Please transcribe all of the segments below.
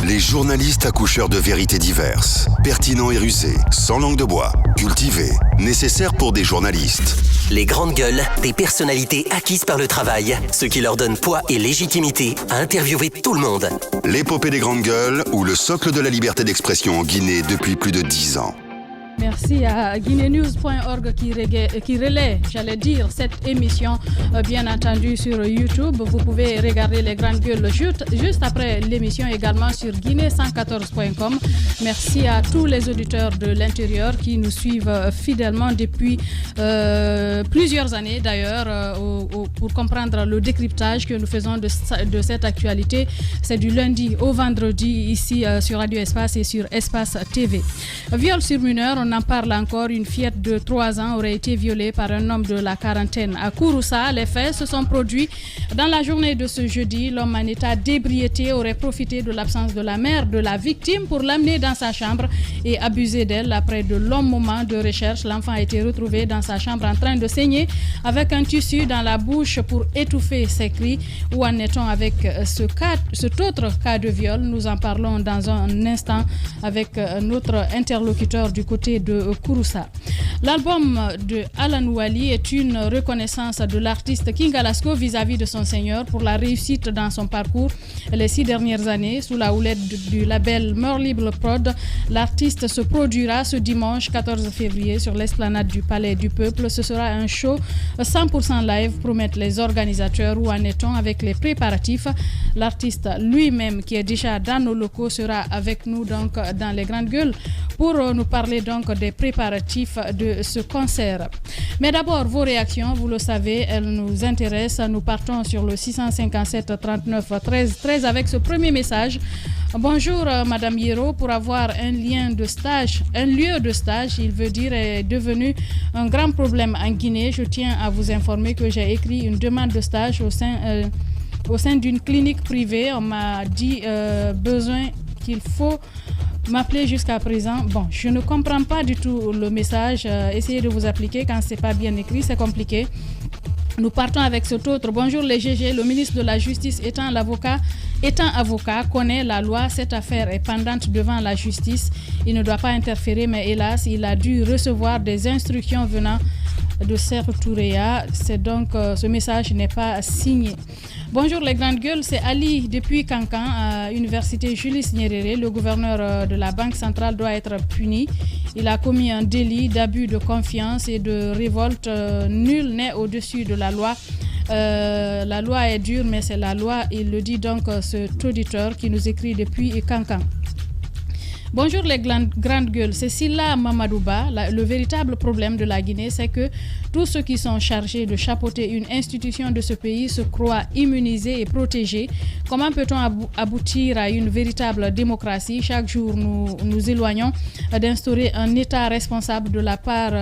Les journalistes accoucheurs de vérités diverses, pertinents et rusés, sans langue de bois, cultivés, nécessaires pour des journalistes. Les grandes gueules, des personnalités acquises par le travail, ce qui leur donne poids et légitimité à interviewer tout le monde. L'épopée des grandes gueules ou le socle de la liberté d'expression en Guinée depuis plus de 10 ans. Merci à guinénews.org qui relaie, j'allais dire, cette émission, bien entendu, sur YouTube. Vous pouvez regarder les grandes gueules juste après l'émission, également sur guinée114.com. Merci à tous les auditeurs de l'intérieur qui nous suivent fidèlement depuis plusieurs années, d'ailleurs, pour comprendre le décryptage que nous faisons de cette actualité. C'est du lundi au vendredi, ici sur Radio Espace et sur Espace TV. Viol sur mineur, on en parle encore. Une fillette de 3 ans aurait été violée par un homme de la quarantaine à Kouroussa. Les faits se sont produits dans la journée de ce jeudi. L'homme en état d'ébriété aurait profité de l'absence de la mère de la victime pour l'amener dans sa chambre et abuser d'elle. Après de longs moments de recherche, l'enfant a été retrouvé dans sa chambre en train de saigner avec un tissu dans la bouche pour étouffer ses cris. Où en est-on avec cet autre cas de viol? Nous en parlons dans un instant avec notre interlocuteur du côté de Kouroussa. L'album de Alan Wali est une reconnaissance de l'artiste King Alasco vis-à-vis de son seigneur pour la réussite dans son parcours les 6 dernières années. Sous la houlette du label More Libre Prod, l'artiste se produira ce dimanche 14 février sur l'esplanade du Palais du Peuple. Ce sera un show 100% live, promettent les organisateurs. Où en est-on avec les préparatifs? L'artiste lui-même, qui est déjà dans nos locaux, sera avec nous donc dans les grandes gueules pour nous parler donc des préparatifs de ce concert. Mais d'abord, vos réactions, vous le savez, elles nous intéressent. Nous partons sur le 657 39 13 13 avec ce premier message. Bonjour Madame Hiro, pour avoir un lieu de stage, il veut dire, est devenu un grand problème en Guinée. Je tiens à vous informer que j'ai écrit une demande de stage au sein d'une clinique privée. On m'a dit besoin qu'il faut m'appeler jusqu'à présent. Bon, je ne comprends pas du tout le message. Essayez de vous appliquer. Quand c'est pas bien écrit, c'est compliqué. Nous partons avec cet autre. Bonjour les GG. Le ministre de la Justice étant avocat, connaît la loi. Cette affaire est pendante devant la justice. Il ne doit pas interférer, mais hélas, il a dû recevoir des instructions venant de Serre Touréa. C'est donc ce message n'est pas signé. Bonjour les grandes gueules, c'est Ali depuis Cancan, à l'université Julius Nyerere. Le gouverneur de la Banque centrale doit être puni. Il a commis un délit d'abus de confiance et de révolte. Nul n'est au-dessus de la loi. La loi est dure, mais c'est la loi. Il le dit donc cet auditeur qui nous écrit depuis Cancan. Bonjour les grandes gueules, c'est Silla Mamadouba. Le véritable problème de la Guinée, c'est que tous ceux qui sont chargés de chapeauter une institution de ce pays se croient immunisés et protégés. Comment peut-on aboutir à une véritable démocratie? Chaque jour, nous nous éloignons d'instaurer un État responsable de la part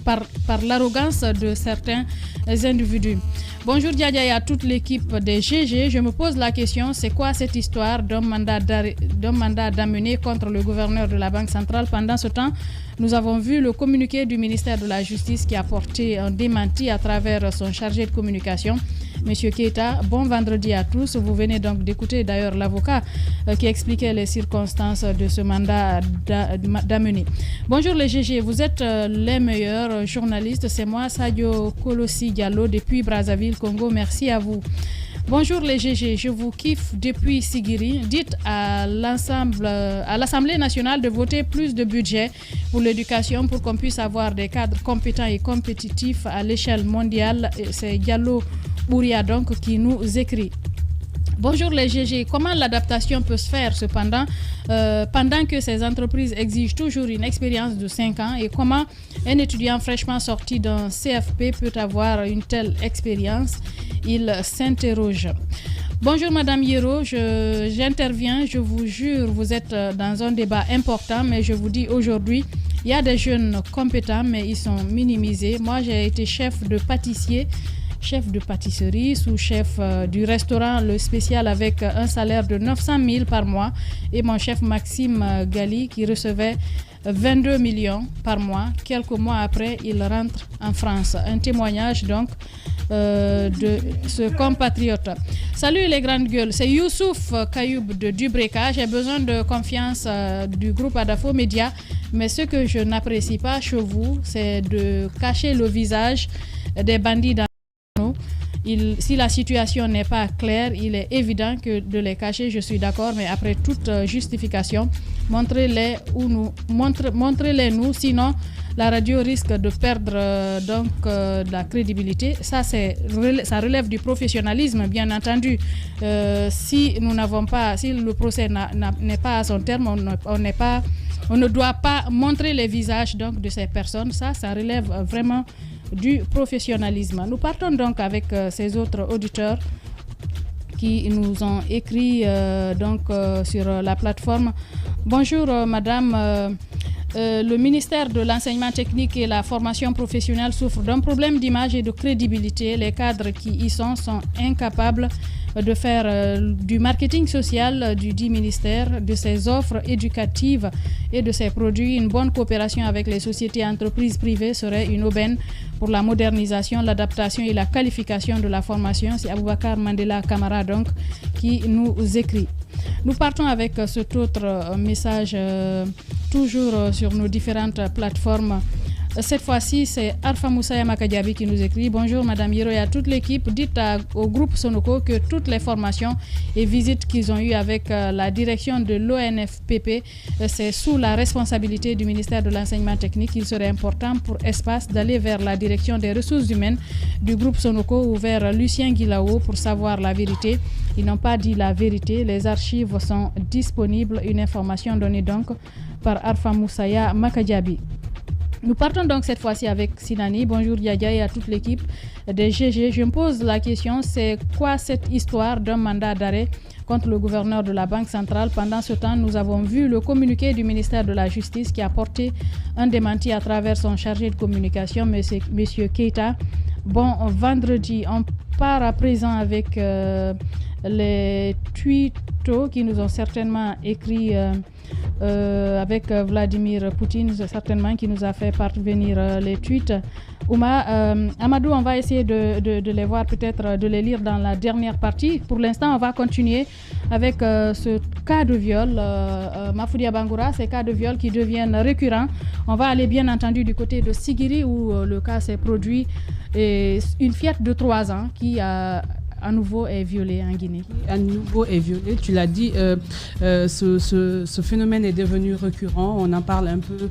par l'arrogance de certains individus. Bonjour Diadia et à toute l'équipe des GG. Je me pose la question, c'est quoi cette histoire d'un mandat d'amener contre le gouverneur de la Banque centrale? Pendant ce temps, nous avons vu le communiqué du ministère de la Justice qui a porté un démenti à travers son chargé de communication, Monsieur Keita. Bon vendredi à tous. Vous venez donc d'écouter d'ailleurs l'avocat qui expliquait les circonstances de ce mandat d'amener. Bonjour les GG, vous êtes les meilleurs journalistes. C'est moi, Sadio Kolossi Diallo, depuis Brazzaville, Congo. Merci à vous. Bonjour les GG, je vous kiffe depuis Sigiri. Dites à l'Assemblée nationale de voter plus de budget pour l'éducation pour qu'on puisse avoir des cadres compétents et compétitifs à l'échelle mondiale. C'est Diallo Bouria donc qui nous écrit. Bonjour les GG, comment l'adaptation peut se faire cependant pendant que ces entreprises exigent toujours une expérience de 5 ans, et comment un étudiant fraîchement sorti d'un CFP peut avoir une telle expérience? Il s'interroge. Bonjour Madame Hiro, j'interviens, je vous jure, vous êtes dans un débat important, mais je vous dis aujourd'hui, il y a des jeunes compétents, mais ils sont minimisés. Moi, j'ai été chef de pâtissier chef de pâtisserie, sous-chef du restaurant Le Spécial avec un salaire de 900 000 par mois, et mon chef Maxime Gali qui recevait 22 millions par mois. Quelques mois après, il rentre en France. Un témoignage donc de ce compatriote. Salut les grandes gueules, c'est Youssouf Kayoub de Dubreka. J'ai besoin de confiance du groupe Adafo Média, mais ce que je n'apprécie pas chez vous, c'est de cacher le visage des bandits dans nous. Si la situation n'est pas claire, il est évident que de les cacher, je suis d'accord, mais après toute justification, montrez-les nous, sinon la radio risque de perdre de la crédibilité. Ça relève du professionnalisme, bien entendu. Si le procès n'est pas à son terme, on ne doit pas montrer les visages donc de ces personnes. Ça relève vraiment du professionnalisme. Nous partons donc avec ces autres auditeurs qui nous ont écrit sur la plateforme. Bonjour madame, le ministère de l'enseignement technique et la formation professionnelle souffre d'un problème d'image et de crédibilité. Les cadres qui y sont incapables de faire du marketing social du dit ministère, de ses offres éducatives et de ses produits. Une bonne coopération avec les sociétés et entreprises privées serait une aubaine pour la modernisation, l'adaptation et la qualification de la formation. C'est Aboubakar Mandela Kamara donc qui nous écrit. Nous partons avec cet autre message toujours sur nos différentes plateformes. Cette fois-ci, c'est Arfa Moussa Makadiabi qui nous écrit. Bonjour Madame Hiro et à toute l'équipe. Dites au groupe Sonoko que toutes les formations et visites qu'ils ont eues avec la direction de l'ONFPP, c'est sous la responsabilité du ministère de l'enseignement technique. Il serait important pour Espace d'aller vers la direction des ressources humaines du groupe Sonoko ou vers Lucien Guilao pour savoir la vérité. Ils n'ont pas dit la vérité. Les archives sont disponibles. Une information donnée donc par Arfa Moussa Makadiabi. Nous partons donc cette fois-ci avec Sinani. Bonjour Yaya et à toute l'équipe des GG. Je me pose la question, c'est quoi cette histoire d'un mandat d'arrêt contre le gouverneur de la Banque centrale? Pendant ce temps, nous avons vu le communiqué du ministère de la Justice qui a porté un démenti à travers son chargé de communication, M. Keita. Bon, vendredi, on part à présent avec les tweetos qui nous ont certainement écrit avec Vladimir Poutine, certainement, qui nous a fait parvenir les tweets. Amadou, on va essayer de les voir, peut-être de les lire dans la dernière partie. Pour l'instant, on va continuer avec ce cas de viol, Mafoudia Bangoura, ces cas de viol qui deviennent récurrents. On va aller bien entendu du côté de Sigiri où le cas s'est produit. Et une fillette de 3 ans qui a à nouveau est violée en Guinée. À nouveau est violée, tu l'as dit, ce phénomène est devenu récurrent, on en parle un peu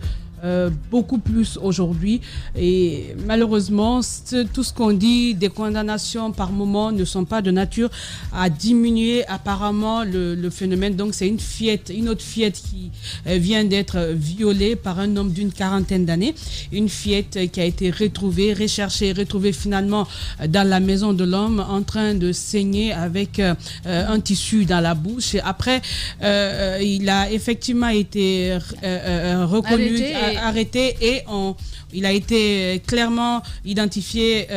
beaucoup plus aujourd'hui et malheureusement tout ce qu'on dit, des condamnations par moment ne sont pas de nature à diminuer apparemment le phénomène. Donc c'est une autre fillette qui vient d'être violée par un homme d'une 40aine d'années, une fillette qui a été retrouvée finalement dans la maison de l'homme en train de saigner avec un tissu dans la bouche. Et après il a effectivement été reconnu, arrêté et il a été clairement identifié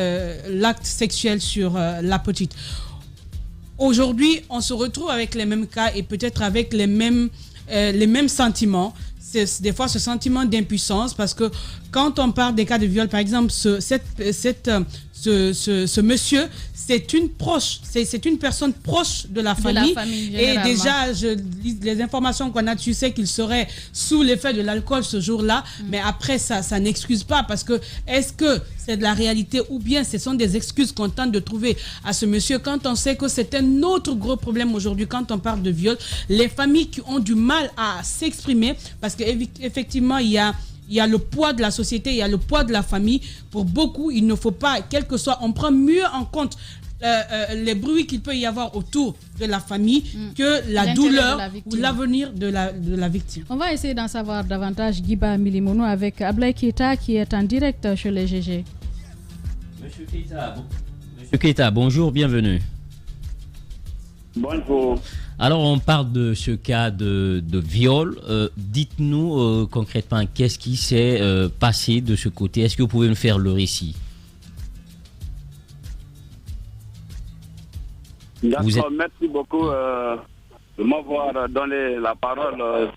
l'acte sexuel sur la petite. Aujourd'hui, on se retrouve avec les mêmes cas et peut-être avec les mêmes sentiments. C'est des fois ce sentiment d'impuissance parce que quand on parle des cas de viol, par exemple, ce monsieur, c'est une personne proche de la famille. Et déjà, les informations qu'on a, tu sais qu'il serait sous l'effet de l'alcool ce jour-là. Mais après, ça n'excuse pas parce que est-ce que c'est de la réalité ou bien ce sont des excuses qu'on tente de trouver à ce monsieur quand on sait que c'est un autre gros problème aujourd'hui quand on parle de viol. Les familles qui ont du mal à s'exprimer parce qu'effectivement, il y a le poids de la société, il y a le poids de la famille. Pour beaucoup, il ne faut pas, quel que soit, on prend mieux en compte les bruits qu'il peut y avoir autour de la famille que la douleur ou l'avenir de la victime. On va essayer d'en savoir davantage, Guiba Milimono, avec Ablaye Keita qui est en direct chez les GG. Monsieur Keita, bonjour, bienvenue. Bonjour. Alors, on parle de ce cas de viol. Dites-nous concrètement, qu'est-ce qui s'est passé de ce côté? Est-ce que vous pouvez nous faire le récit? D'accord, merci beaucoup de m'avoir donné la parole.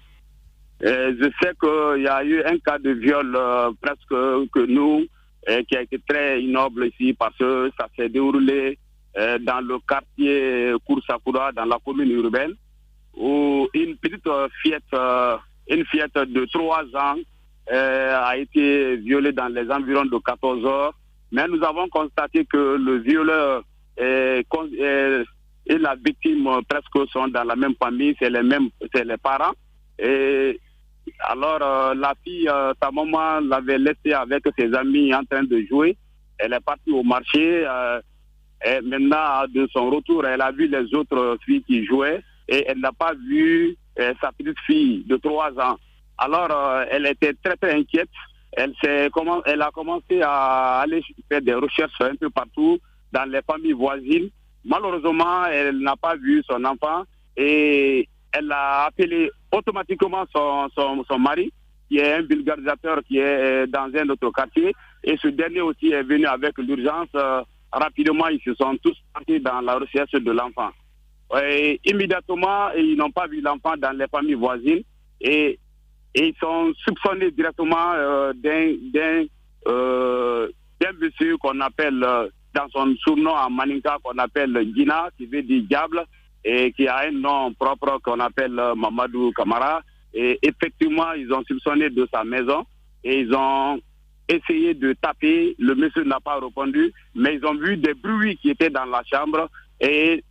Je sais qu'il y a eu un cas de viol presque que nous, qui a été très ignoble ici parce que ça s'est déroulé dans le quartier Koursakura, dans la commune urbaine, où une petite fillette de 3 ans a été violée dans les environs de 14 heures. Mais nous avons constaté que le violeur et la victime presque sont dans la même famille, c'est les parents. Et alors la fille, sa maman l'avait laissée avec ses amis en train de jouer. Elle est partie au marché. Et maintenant, de son retour, elle a vu les autres filles qui jouaient et elle n'a pas vu sa petite fille de 3 ans. Alors, elle était très très inquiète. Elle a commencé à aller faire des recherches un peu partout dans les familles voisines. Malheureusement, elle n'a pas vu son enfant et elle a appelé automatiquement son mari, qui est un vulgarisateur qui est dans un autre quartier. Et ce dernier aussi est venu avec l'urgence. Rapidement, ils se sont tous partis dans la recherche de l'enfant. Et immédiatement, ils n'ont pas vu l'enfant dans les familles voisines et ils sont soupçonnés directement d'un monsieur qu'on appelle, dans son surnom en Maninka, qu'on appelle Gina, qui veut dire diable, et qui a un nom propre qu'on appelle Mamadou Kamara. Et effectivement, ils ont soupçonné de sa maison et ils ont essayé de taper. Le monsieur n'a pas répondu, mais ils ont vu des bruits qui étaient dans la chambre et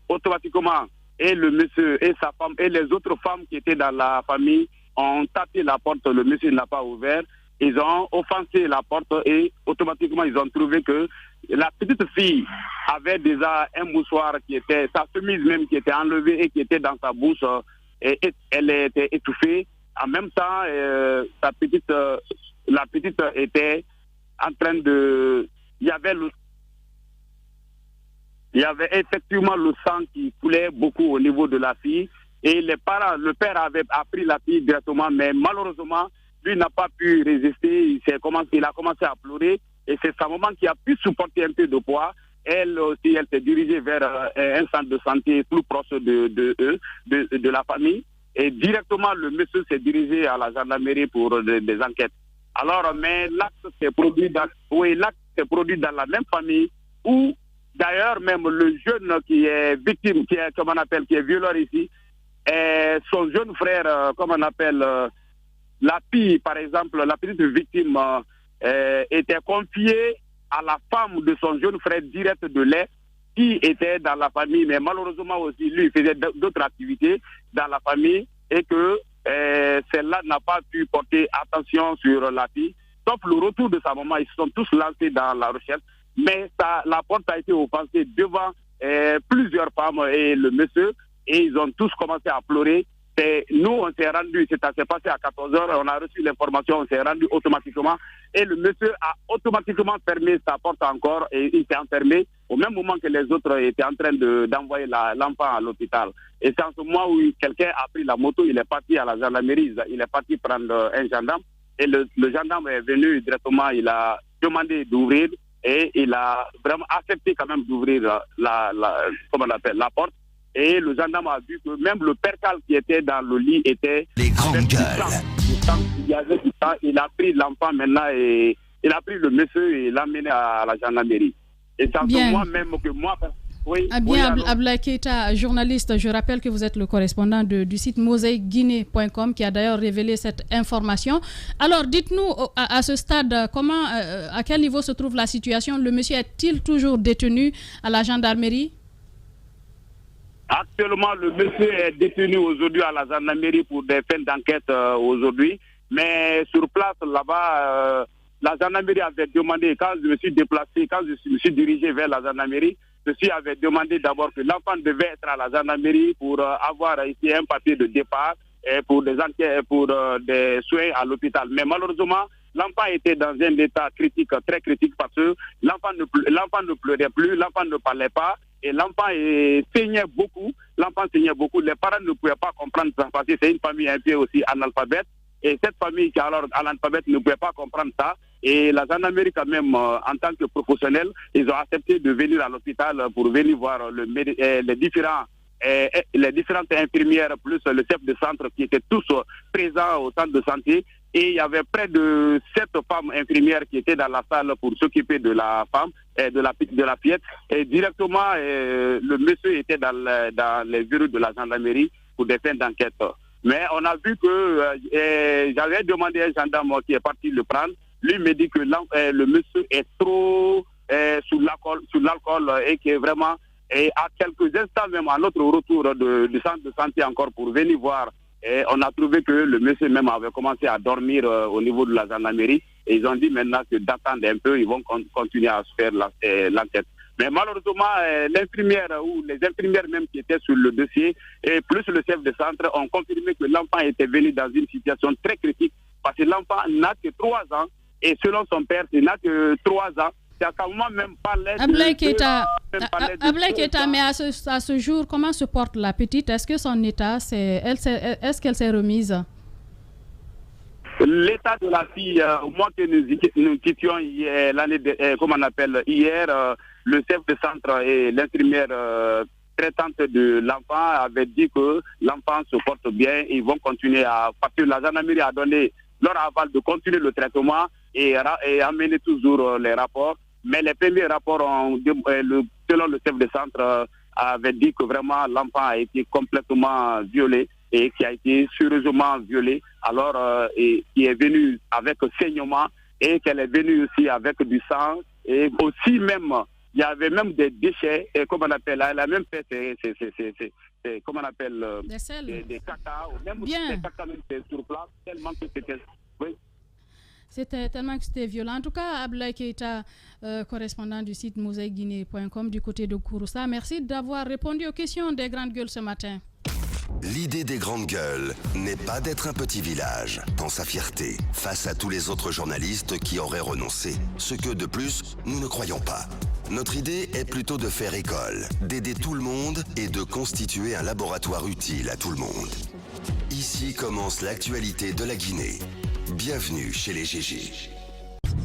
automatiquement, et le monsieur et sa femme et les autres femmes qui étaient dans la famille ont tapé la porte. Le monsieur n'a pas ouvert. Ils ont offensé la porte et automatiquement ils ont trouvé que la petite fille avait déjà un mouchoir qui était, sa chemise même qui était enlevée et qui était dans sa bouche et elle était étouffée. En même temps, la petite était en train de... Il y avait effectivement le sang qui coulait beaucoup au niveau de la fille et le père avait pris la fille directement, mais malheureusement, lui n'a pas pu résister, il a commencé à pleurer et c'est sa maman qui a pu supporter un peu de poids. Elle aussi, elle s'est dirigée vers un centre de santé plus proche de la famille et directement le monsieur s'est dirigé à la gendarmerie pour des enquêtes. Alors, mais l'acte s'est produit dans la même famille où d'ailleurs même le jeune qui est victime, qui est violeur ici, son jeune frère, la fille, par exemple, la petite victime était confiée à la femme de son jeune frère direct de lait qui était dans la famille, mais malheureusement aussi, lui, il faisait d'autres activités dans la famille et que celle-là n'a pas pu porter attention sur la fille. Sauf le retour de sa maman, ils se sont tous lancés dans la recherche, mais la porte a été offensée devant plusieurs femmes et le monsieur, et ils ont tous commencé à pleurer. Nous, on s'est rendu, ça s'est passé à 14h, on a reçu l'information, on s'est rendu automatiquement, et le monsieur a automatiquement fermé sa porte encore, et il s'est enfermé au même moment que les autres étaient en train d'envoyer l'enfant à l'hôpital. Et c'est en ce moment où quelqu'un a pris la moto, il est parti à la gendarmerie, il est parti prendre un gendarme, et le gendarme est venu directement, il a demandé d'ouvrir, et il a vraiment accepté quand même d'ouvrir la porte. Et le gendarme a vu que même le percal qui était dans le lit était... Les grandes gueules. Il y avait du temps, il a pris l'enfant maintenant et il a pris le monsieur et l'a mené à la gendarmerie. Et c'est en ce moment même que moi... Oui, Abdoulaye Keita, journaliste, je rappelle que vous êtes le correspondant du site mosaicguinée.com qui a d'ailleurs révélé cette information. Alors, dites-nous à ce stade, à quel niveau se trouve la situation? Le monsieur est-il toujours détenu à la gendarmerie? Actuellement, le monsieur est détenu aujourd'hui à la gendarmerie pour des fins d'enquête aujourd'hui. Mais sur place, là-bas, la gendarmerie avait demandé, quand je me suis déplacé, quand je me suis dirigé vers la gendarmerie, ceux-ci avaient demandé d'abord que l'enfant devait être à la gendarmerie pour avoir ici un papier de départ et pour des enquêtes, pour des soins à l'hôpital. Mais malheureusement, l'enfant était dans un état critique, très critique, parce que l'enfant ne pleurait plus, l'enfant ne parlait pas. Et l'enfant saignait beaucoup. Les parents ne pouvaient pas comprendre ça parce que c'est une famille un peu aussi analphabète. Et cette famille qui alors à l'analphabète ne pouvait pas comprendre ça. Et la gendarmerie quand même, en tant que professionnel, ils ont accepté de venir à l'hôpital pour venir voir les différentes infirmières plus le chef de centre qui étaient tous présents au centre de santé. Et il y avait près de 7 femmes infirmières qui étaient dans la salle pour s'occuper de la femme, de la fillette. Et directement, le monsieur était dans les bureaux de la gendarmerie pour des fins d'enquête. Mais on a vu que j'avais demandé à un gendarme qui est parti le prendre. Lui me dit que le monsieur est trop sous l'alcool et que vraiment, et à quelques instants même, à notre retour du centre de santé encore pour venir voir, et on a trouvé que le monsieur même avait commencé à dormir au niveau de la gendarmerie. Et ils ont dit maintenant que d'attendre un peu, ils vont continuer à faire l'enquête. Mais malheureusement, l'infirmière ou les infirmières même qui étaient sur le dossier, et plus le chef de centre, ont confirmé que l'enfant était venu dans une situation très critique parce que l'enfant n'a que 3 ans et selon son père, il n'a que 3 ans. C'est à ce moment même parlait Ablaye Keita, mais à ce jour, comment se porte la petite? Est-ce que son état, est-ce qu'elle s'est remise? L'état de la fille, au moins que nous quittions hier, le chef de centre et l'infirmière traitante de l'enfant avaient dit que l'enfant se porte bien. Ils vont continuer parce que la gendarmerie a donné leur aval de continuer le traitement et amener toujours les rapports. Mais les premiers rapports, selon le chef de centre, avait dit que vraiment l'enfant a été complètement violé et qui a été sérieusement violé, alors et qui est venu avec saignement et qu'elle est venue aussi avec du sang et aussi même il y avait même des déchets et comme on appelle, elle a même fait comment on appelle des caca ou même bien. Des caca même sur place tellement que c'était C'était tellement que c'était violent. En tout cas, Ablaye Keita, correspondant du site mosaïqueguinée.com du côté de Kouroussa, merci d'avoir répondu aux questions des grandes gueules ce matin. L'idée des grandes gueules n'est pas d'être un petit village dans sa fierté face à tous les autres journalistes qui auraient renoncé. Ce que, de plus, nous ne croyons pas. Notre idée est plutôt de faire école, d'aider tout le monde et de constituer un laboratoire utile à tout le monde. Ici commence l'actualité de la Guinée. Bienvenue chez les GG.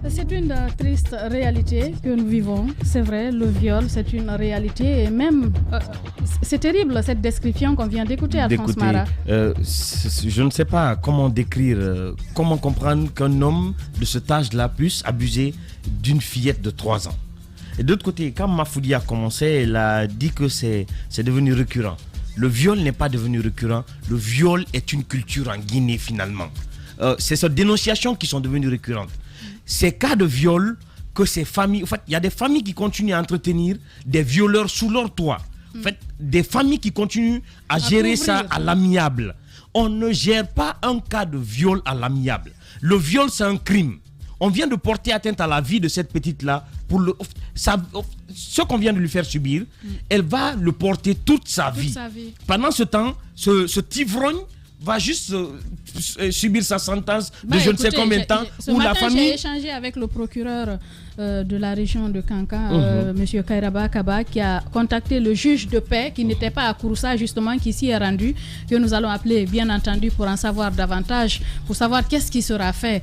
C'est une triste réalité que nous vivons, c'est vrai, le viol, c'est une réalité et même, c'est terrible cette description qu'on vient d'écouter, Alphonse Mara. Je ne sais pas comment décrire, comment comprendre qu'un homme de cet âge-là puisse abuser d'une fillette de 3 ans. Et d'autre côté, quand Mafoudi a commencé, elle a dit que c'est devenu récurrent. Le viol n'est pas devenu récurrent, le viol est une culture en Guinée finalement. C'est ces dénonciations qui sont devenues récurrentes. Ces cas de viol que ces familles... En fait, il y a des familles qui continuent à entretenir des violeurs sous leur toit. En fait, des familles qui continuent à gérer ça à l'amiable. On ne gère pas un cas de viol à l'amiable. Le viol, c'est un crime. On vient de porter atteinte à la vie de cette petite-là. Ce qu'on vient de lui faire subir, elle va le porter toute sa vie. Pendant ce temps, ce ivrogne va juste subir sa sentence de je ne sais combien de temps. Ce matin, la famille... j'ai échangé avec le procureur de la région de Kankan, M. Kairaba Kaba, qui a contacté le juge de paix, qui n'était pas à Kouroussa, justement, qui s'y est rendu, que nous allons appeler, bien entendu, pour en savoir davantage, pour savoir qu'est-ce qui sera fait.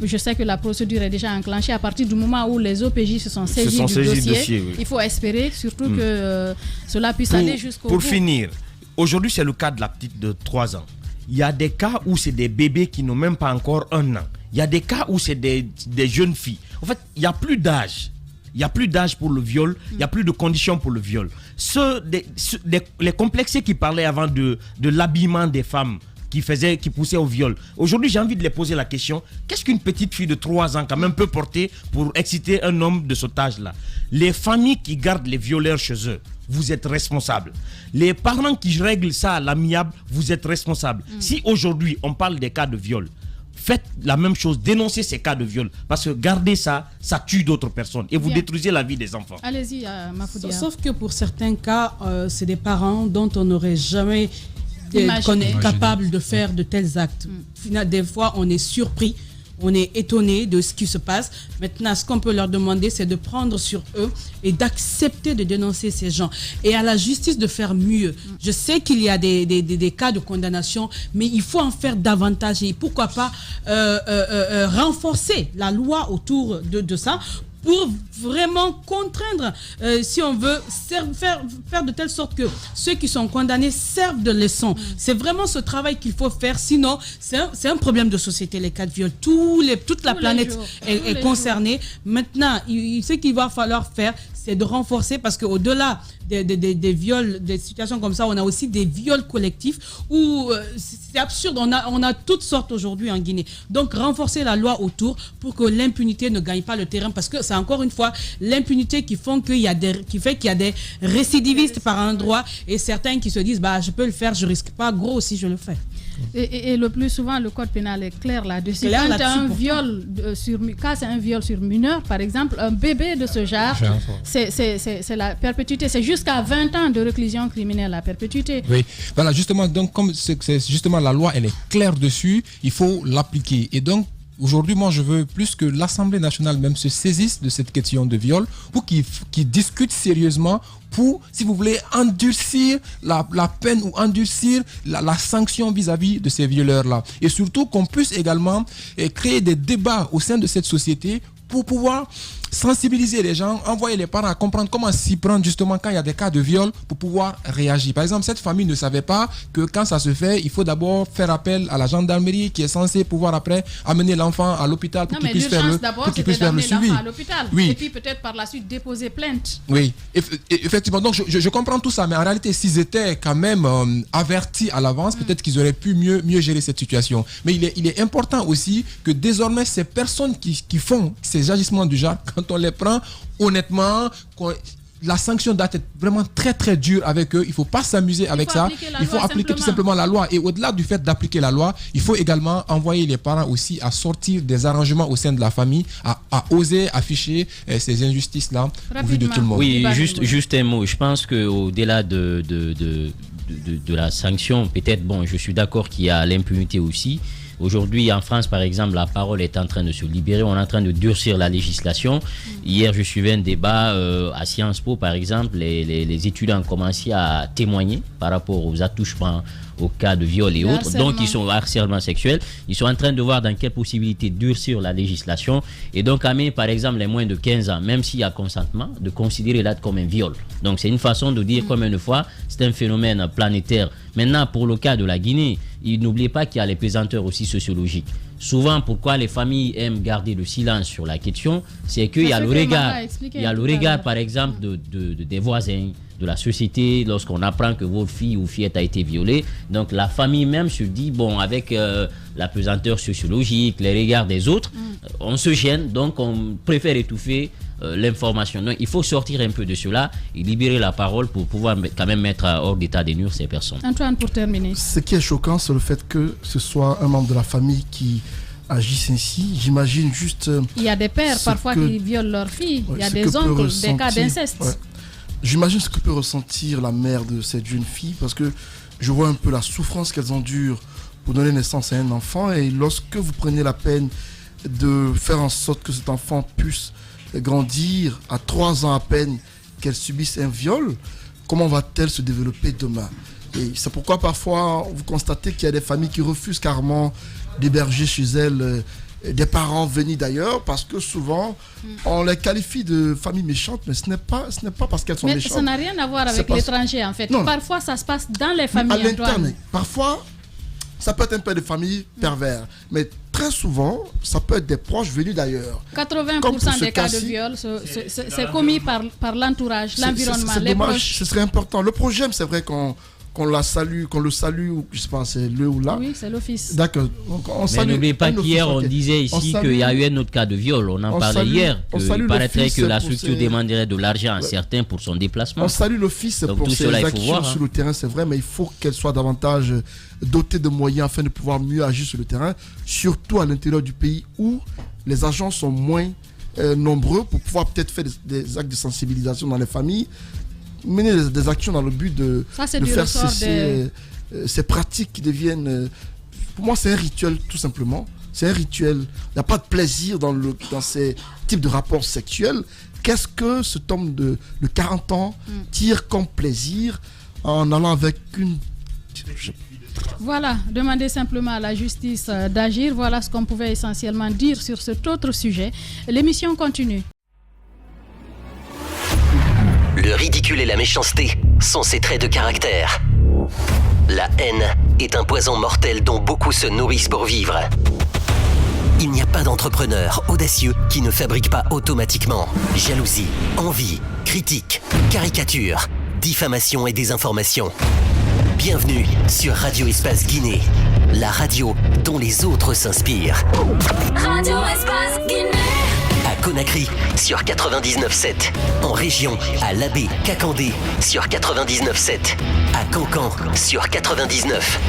Je sais que la procédure est déjà enclenchée à partir du moment où les OPJ se sont saisis du dossier. Oui. Il faut espérer surtout que cela puisse aller jusqu'au bout. Pour finir, aujourd'hui, c'est le cas de la petite de 3 ans. Il y a des cas où c'est des bébés qui n'ont même pas encore 1 an. Il y a des cas où c'est des jeunes filles. En fait, il n'y a plus d'âge. Il n'y a plus d'âge pour le viol. Il n'y a plus de conditions pour le viol. Les complexés qui parlaient avant de l'habillement des femmes qui poussaient au viol. Aujourd'hui, j'ai envie de les poser la question. Qu'est-ce qu'une petite fille de 3 ans quand même peut porter pour exciter un homme de cet âge-là? Les familles qui gardent les violeurs chez eux, vous êtes responsables. Les parents qui règlent ça à l'amiable, vous êtes responsables. Si aujourd'hui, on parle des cas de viol, faites la même chose, dénoncez ces cas de viol. Parce que garder ça, ça tue d'autres personnes. Et vous détruisez la vie des enfants. Allez-y, Mafoudia. Sauf que pour certains cas, c'est des parents dont on n'aurait jamais capable de faire de tels actes. Des fois, on est surpris on est étonné de ce qui se passe. Maintenant, ce qu'on peut leur demander, c'est de prendre sur eux et d'accepter de dénoncer ces gens. Et à la justice de faire mieux. Je sais qu'il y a des cas de condamnation, mais il faut en faire davantage. Et pourquoi pas renforcer la loi autour de ça, pour vraiment contraindre, si on veut, faire de telle sorte que ceux qui sont condamnés servent de leçon. C'est vraiment ce travail qu'il faut faire, sinon c'est un problème de société, les cas de viol. Toute la planète est concernée. Maintenant, ce qu'il va falloir faire, c'est de renforcer, parce qu'au-delà des viols, des situations comme ça, on a aussi des viols collectifs où c'est absurde. On a toutes sortes aujourd'hui en Guinée. Donc, renforcer la loi autour pour que l'impunité ne gagne pas le terrain, parce que c'est encore une fois l'impunité qui fait qu'il y a des récidivistes par endroit et certains qui se disent je peux le faire, je risque pas gros si je le fais. Et le plus souvent, le code pénal est clair là-dessus. Quand c'est un viol sur mineur, par exemple, un bébé de ce genre, c'est la perpétuité. C'est jusqu'à 20 ans de réclusion criminelle à perpétuité. Oui, voilà, justement, donc comme c'est justement la loi, elle est claire dessus, il faut l'appliquer. Et donc, aujourd'hui, moi, je veux plus que l'Assemblée nationale même se saisisse de cette question de viol pour qu'ils discutent sérieusement pour, si vous voulez, endurcir la peine ou endurcir la sanction vis-à-vis de ces violeurs-là. Et surtout qu'on puisse également créer des débats au sein de cette société pour pouvoir sensibiliser les gens, envoyer les parents à comprendre comment s'y prendre justement quand il y a des cas de viol pour pouvoir réagir. Par exemple, cette famille ne savait pas que quand ça se fait, il faut d'abord faire appel à la gendarmerie qui est censée pouvoir après amener l'enfant à l'hôpital pour qu'il puisse faire le suivi. À l'hôpital. Oui. Et puis peut-être par la suite déposer plainte. Oui, effectivement. Donc je comprends tout ça, mais en réalité, s'ils étaient quand même avertis à l'avance, peut-être qu'ils auraient pu mieux gérer cette situation. Mais il est important aussi que désormais, ces personnes qui font ces agissements du genre, quand on les prend, honnêtement, la sanction doit être vraiment très très dure avec eux. Il ne faut pas s'amuser avec ça. Il faut appliquer tout simplement la loi. Et au-delà du fait d'appliquer la loi, il faut également envoyer les parents aussi à sortir des arrangements au sein de la famille, à oser afficher ces injustices-là au vu de tout le monde. Oui, juste un mot. Je pense qu'au-delà de la sanction, peut-être, je suis d'accord qu'il y a l'impunité aussi. Aujourd'hui, en France, par exemple, la parole est en train de se libérer. On est en train de durcir la législation. Hier, je suivais un débat à Sciences Po, par exemple. Les étudiants ont commencé à témoigner par rapport aux attouchements, aux cas de viol et autres. Donc, ils sont harcèlement sexuel. Ils sont en train de voir dans quelle possibilité durcir la législation. Et donc, amener, par exemple, les moins de 15 ans, même s'il y a consentement, de considérer l'acte comme un viol. Donc, c'est une façon de dire combien de fois c'est un phénomène planétaire. Maintenant, pour le cas de la Guinée, n'oubliez pas qu'il y a les pesanteurs aussi sociologiques. Souvent, pourquoi les familles aiment garder le silence sur la question, c'est qu'il y a le regard. Il y a le regard, par exemple, des voisins, de la société, lorsqu'on apprend que votre fille ou fillette a été violée. Donc, la famille même se dit, avec la pesanteur sociologique, les regards des autres, on se gêne, donc on préfère étouffer l'information. Donc, il faut sortir un peu de cela et libérer la parole pour pouvoir quand même mettre hors d'état de nuire ces personnes. Antoine, pour terminer. Ce qui est choquant, c'est le fait que ce soit un membre de la famille qui agisse ainsi. J'imagine juste... Il y a des pères parfois qui violent leurs filles. Il y a des oncles, des cas d'inceste. Ouais. J'imagine ce que peut ressentir la mère de cette jeune fille, parce que je vois un peu la souffrance qu'elles endurent pour donner naissance à un enfant. Et lorsque vous prenez la peine de faire en sorte que cet enfant puisse grandir à 3 ans à peine, qu'elle subisse un viol, comment va-t-elle se développer demain? Et c'est pourquoi parfois vous constatez qu'il y a des familles qui refusent carrément d'héberger chez elles des parents venus d'ailleurs, parce que souvent on les qualifie de familles méchantes, mais ce n'est pas parce qu'elles sont méchantes. Mais ça n'a rien à voir avec l'étranger en fait. Non. Parfois ça se passe dans les familles. À l'interne, parfois ça peut être un peu des familles pervers, mais très souvent ça peut être des proches venus d'ailleurs. 80% des cas de viol, c'est commis par l'entourage, l'environnement, les proches. Ce serait important. Le projet, c'est vrai qu'on le salue, ou je sais pas, c'est le ou là. Oui, c'est l'office. D'accord. Mais n'oubliez pas qu'hier, on disait ici qu'il y a eu un autre cas de viol. On en parlait hier. Il paraîtrait que la structure demanderait de l'argent à certains pour son déplacement. On salue l'office pour ses actions sur le terrain, c'est vrai, mais il faut qu'elle soit davantage dotée de moyens afin de pouvoir mieux agir sur le terrain, surtout à l'intérieur du pays où les agents sont moins nombreux pour pouvoir peut-être faire des actes de sensibilisation dans les familles, mener des actions dans le but de faire cesser ces pratiques qui deviennent... pour moi, c'est un rituel, tout simplement. c'est un rituel. Il n'y a pas de plaisir dans ces types de rapports sexuels. Qu'est-ce que cet homme de 40 ans tire comme plaisir en allant avec une... Voilà, demandez simplement à la justice d'agir. Voilà ce qu'on pouvait essentiellement dire sur cet autre sujet. L'émission continue. Le ridicule et la méchanceté sont ses traits de caractère. La haine est un poison mortel dont beaucoup se nourrissent pour vivre. Il n'y a pas d'entrepreneur audacieux qui ne fabrique pas automatiquement jalousie, envie, critique, caricature, diffamation et désinformation. Bienvenue sur Radio Espace Guinée, la radio dont les autres s'inspirent. Radio Espace Guinée. À Conakry sur 99.7, en région à Labé, Kakandé sur 99.7, à Cancan sur 99.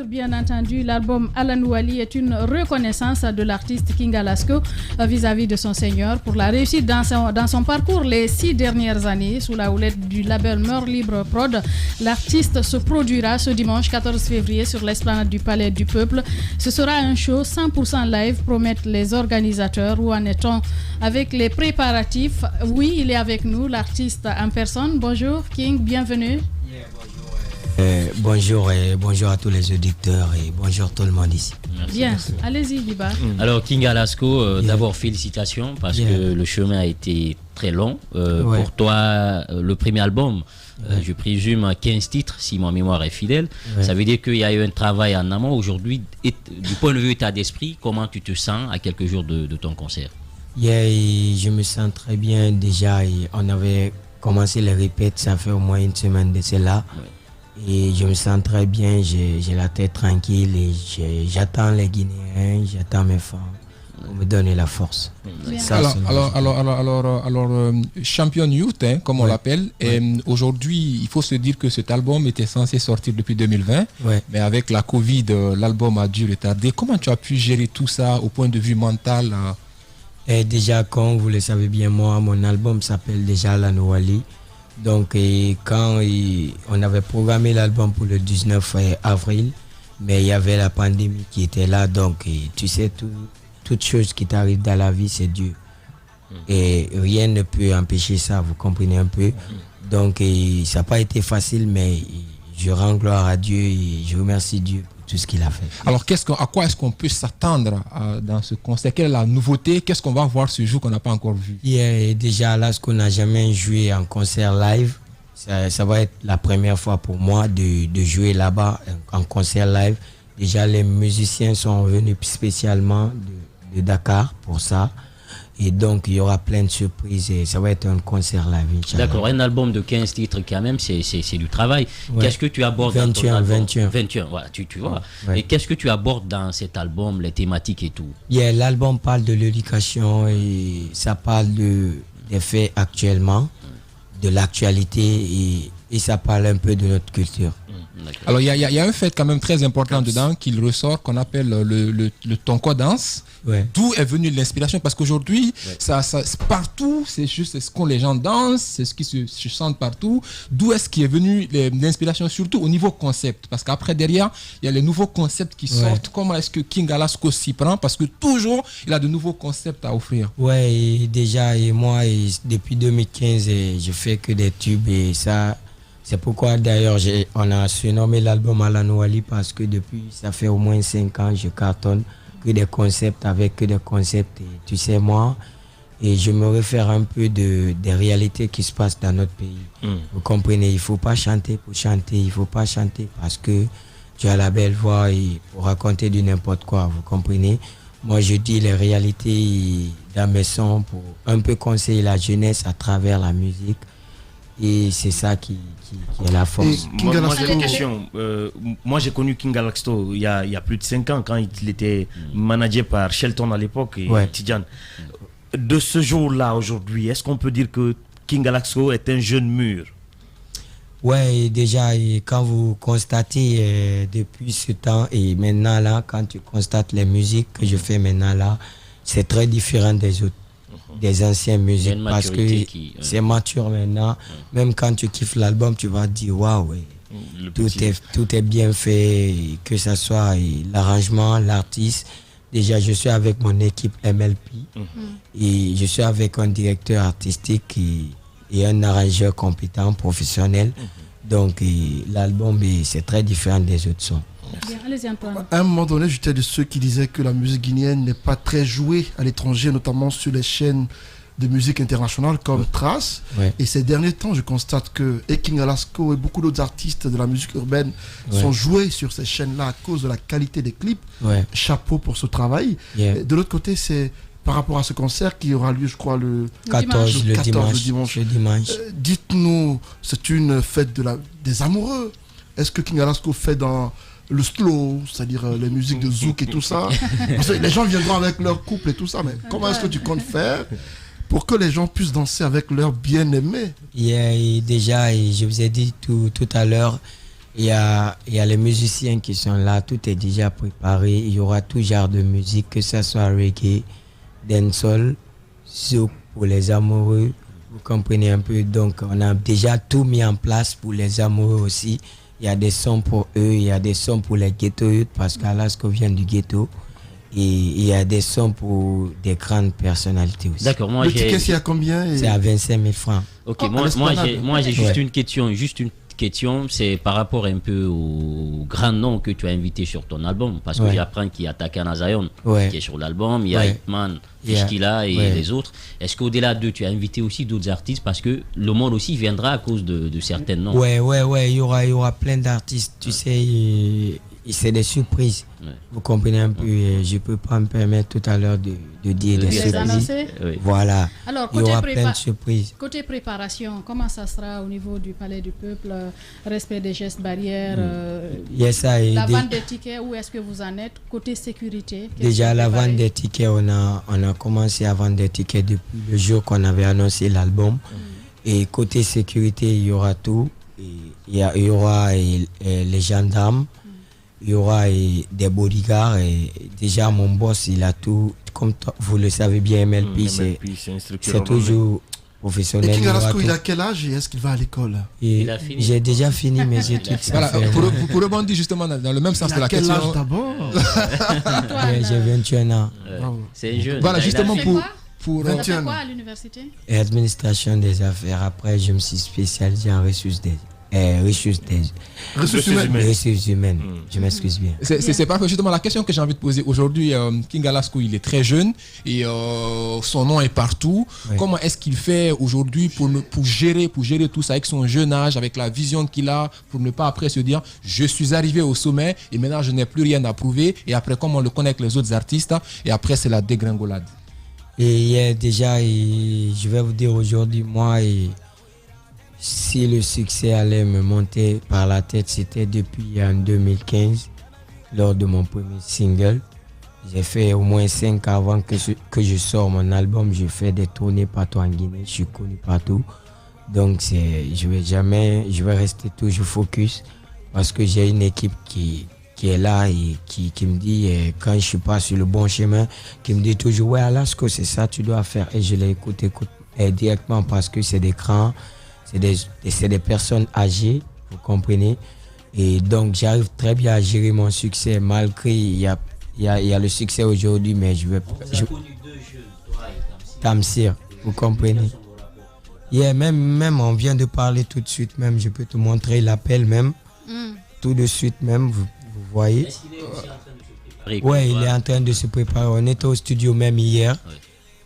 Bien entendu, l'album Alanouali est une reconnaissance de l'artiste King Alasco vis-à-vis de son seigneur pour la réussite dans son parcours les 6 dernières années. Sous la houlette du label Meurs Libre Prod, l'artiste se produira ce dimanche 14 février sur l'esplanade du Palais du Peuple. Ce sera un show 100% live, promettent les organisateurs. Où en est-on avec les préparatifs? Oui, il est avec nous, l'artiste en personne. Bonjour King, bienvenue. Bonjour et bonjour à tous les auditeurs et bonjour tout le monde ici. Bien, allez-y Liba. Alors King Alasco, d'abord félicitations parce que le chemin a été très long. Pour toi, le premier album, je présume 15 titres si ma mémoire est fidèle. Ça veut dire qu'il y a eu un travail en amont. Aujourd'hui, du point de vue état d'esprit, comment tu te sens à quelques jours de ton concert? Je me sens très bien déjà. On avait commencé les répètes, ça fait au moins une semaine de cela. Et je me sens très bien, j'ai la tête tranquille et j'attends les Guinéens, j'attends mes femmes pour me donner la force. Alors, Champion Youth, comme on l'appelle, aujourd'hui, il faut se dire que cet album était censé sortir depuis 2020, mais avec la Covid, l'album a dû retarder. Comment tu as pu gérer tout ça au point de vue mental? Et déjà, comme vous le savez bien, moi, mon album s'appelle déjà Lanouali. Donc, quand on avait programmé l'album pour le 19 avril, mais il y avait la pandémie qui était là. Donc, tu sais, toute chose qui t'arrive dans la vie, c'est Dieu. Et rien ne peut empêcher ça, vous comprenez un peu. Donc, ça n'a pas été facile, mais je rends gloire à Dieu et je remercie Dieu pour tout ce qu'il a fait. Alors, à quoi est-ce qu'on peut s'attendre dans ce concert? Quelle est la nouveauté? Qu'est-ce qu'on va voir ce jour qu'on n'a pas encore vu? Déjà, là, ce qu'on n'a jamais joué en concert live, ça va être la première fois pour moi de jouer là-bas en concert live. Déjà, les musiciens sont venus spécialement de Dakar pour ça. Et donc, il y aura plein de surprises et ça va être un concert live. D'accord, un album de 15 titres quand même, c'est du travail. Qu'est-ce que tu abordes dans ton album? 21, voilà, tu vois. Et qu'est-ce que tu abordes dans cet album, les thématiques et tout? L'album parle de l'éducation et ça parle des faits actuellement, de l'actualité et ça parle un peu de notre culture. Alors, il y a un fait quand même très important dedans qu'il ressort, qu'on appelle le tonko dance. D'où est venue l'inspiration? Parce qu'aujourd'hui, ça partout, c'est juste ce que les gens dansent, c'est ce qui se chante partout. D'où est-ce qui est venue l'inspiration, surtout au niveau concept? Parce qu'après, derrière, il y a les nouveaux concepts qui sortent. Comment est-ce que King Alasco s'y prend? Parce que toujours, il a de nouveaux concepts à offrir. Déjà, moi, depuis 2015, je fais que des tubes et ça... C'est pourquoi d'ailleurs on a surnommé l'album Alanouali parce que depuis ça fait au moins 5 ans je cartonne que des concepts avec que des concepts. Et tu sais moi, et je me réfère un peu des réalités qui se passent dans notre pays. Vous comprenez, il ne faut pas chanter pour chanter, il ne faut pas chanter parce que tu as la belle voix et pour raconter du n'importe quoi, vous comprenez. Moi je dis les réalités dans mes sons pour un peu conseiller la jeunesse à travers la musique. Et c'est ça qui est la force. Moi j'ai une question. Moi j'ai connu King Alasco il y a plus de 5 ans quand il était managé par Shelton à l'époque et Tidjane. De ce jour-là aujourd'hui, est-ce qu'on peut dire que King Alasco est un jeune mûr? Déjà quand vous constatez depuis ce temps et maintenant là, quand tu constates les musiques que je fais maintenant là, c'est très différent des autres. Des anciennes musiques parce que c'est mature maintenant. Même quand tu kiffes l'album, tu vas te dire waouh, tout est bien fait, que ce soit l'arrangement, l'artiste. Déjà, je suis avec mon équipe MLP et je suis avec un directeur artistique et un arrangeur compétent, professionnel. Donc, l'album, c'est très différent des autres sons. Bien, allez-y, Antoine. À un moment donné, j'étais de ceux qui disaient que la musique guinéenne n'est pas très jouée à l'étranger, notamment sur les chaînes de musique internationale comme Trace. Et ces derniers temps, je constate que King Alasco et beaucoup d'autres artistes de la musique urbaine sont joués sur ces chaînes-là à cause de la qualité des clips. Chapeau pour ce travail. De l'autre côté, c'est par rapport à ce concert qui aura lieu, je crois, le 14 dimanche. Dites-nous, c'est une fête des amoureux. Est-ce que King Alasco fait dans le slow, c'est-à-dire les musiques de zouk et tout ça? Parce que les gens viendront avec leur couple et tout ça, mais comment est-ce que tu comptes faire pour que les gens puissent danser avec leur bien-aimé? Déjà, je vous ai dit tout à l'heure, il y a les musiciens qui sont là, tout est déjà préparé. Il y aura tout genre de musique, que ce soit reggae, dancehall, zouk pour les amoureux. Vous comprenez un peu, donc on a déjà tout mis en place pour les amoureux aussi. Il y a des sons pour eux, il y a des sons pour les ghetto-youth, parce qu'Alasco vient du ghetto. Et il y a des sons pour des grandes personnalités aussi. D'accord, moi le ticket, c'est à combien C'est à 25 000 francs. Ok, moi j'ai juste une question, c'est par rapport un peu aux grands noms que tu as invités sur ton album. Parce que j'apprends qu'il y a Takana Zion qui est sur l'album, il y a Hitman, Fishkila et les autres. Est-ce qu'au-delà d'eux, tu as invité aussi d'autres artistes? Parce que le monde aussi viendra à cause de certains noms. Ouais, il y aura plein d'artistes. Tu sais, c'est des surprises. Vous comprenez un peu, je ne peux pas me permettre tout à l'heure de dire des surprises. Voilà. Alors, il y aura plein de surprises. Côté préparation, comment ça sera au niveau du Palais du Peuple? Respect des gestes barrières, la vente des tickets, où est-ce que vous en êtes? Côté sécurité? Déjà, la vente des tickets, on a commencé à vendre des tickets depuis le jour qu'on avait annoncé l'album. Et côté sécurité, il y aura tout. Il y aura les gendarmes. Il y aura des bodyguards et déjà mon boss il a tout, comme vous le savez bien, MLP c'est toujours professionnel. Et King Alasco, il a quel âge et est-ce qu'il va à l'école? J'ai déjà fini mes études. Voilà, pour rebondir justement dans le même sens de la question. Quel âge d'abord? J'ai 21 ans. C'est jeune. Voilà, justement pour 21 ans. Quoi à l'université? Administration des affaires. Après, je me suis spécialisé en ressources humaines. Je m'excuse bien. C'est pas justement la question que j'ai envie de poser aujourd'hui. King Alasco, il est très jeune et son nom est partout. Comment est-ce qu'il fait aujourd'hui pour gérer tout ça avec son jeune âge, avec la vision qu'il a, pour ne pas après se dire je suis arrivé au sommet et maintenant je n'ai plus rien à prouver, et après comment on le connaît avec les autres artistes et après c'est la dégringolade. Et déjà, je vais vous dire aujourd'hui, moi, si le succès allait me monter par la tête, c'était depuis en 2015, lors de mon premier single. J'ai fait au moins 5 ans avant que je sorte mon album. J'ai fait des tournées partout en Guinée, je suis connu partout. Donc je vais rester toujours focus, parce que j'ai une équipe qui est là et qui me dit, quand je suis pas sur le bon chemin, qui me dit toujours ouais Alasco, c'est ça tu dois faire, et je l'écoute directement, parce que c'est des grands, c'est des personnes âgées, vous comprenez, et donc j'arrive très bien à gérer mon succès malgré il y a le succès aujourd'hui, mais je connu 2 jeunes, toi et Tamsir, vous comprenez. Même on vient de parler tout de suite, même je peux te montrer l'appel même, tout de suite même, vous voyez. Est-ce qu'il est aussi en train de se préparer? Ouais, il est en train de se préparer. On était au studio même hier.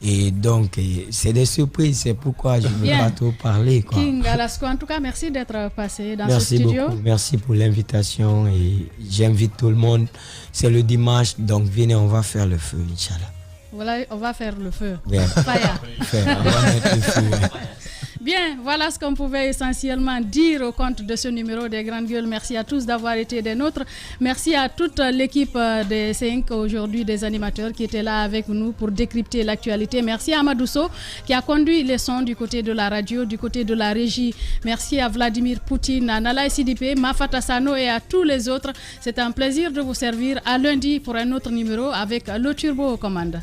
Et donc, c'est des surprises. C'est pourquoi je ne veux pas trop parler. King Alasco, en tout cas, merci d'être passé dans ce studio. Merci beaucoup. Merci pour l'invitation. Et j'invite tout le monde. C'est le dimanche. Donc, venez, on va faire le feu, Inch'Allah. Voilà, on va faire le feu. Bien. On va mettre le feu. Bien, voilà ce qu'on pouvait essentiellement dire au compte de ce numéro des Grandes Gueules. Merci à tous d'avoir été des nôtres. Merci à toute l'équipe des 5 aujourd'hui, des animateurs qui étaient là avec nous pour décrypter l'actualité. Merci à Amadousso qui a conduit les sons du côté de la radio, du côté de la régie. Merci à Vladimir Poutine, à Nalaï Sidipé, Mafata Sano et à tous les autres. C'est un plaisir de vous servir. À lundi pour un autre numéro avec le Turbo aux commandes.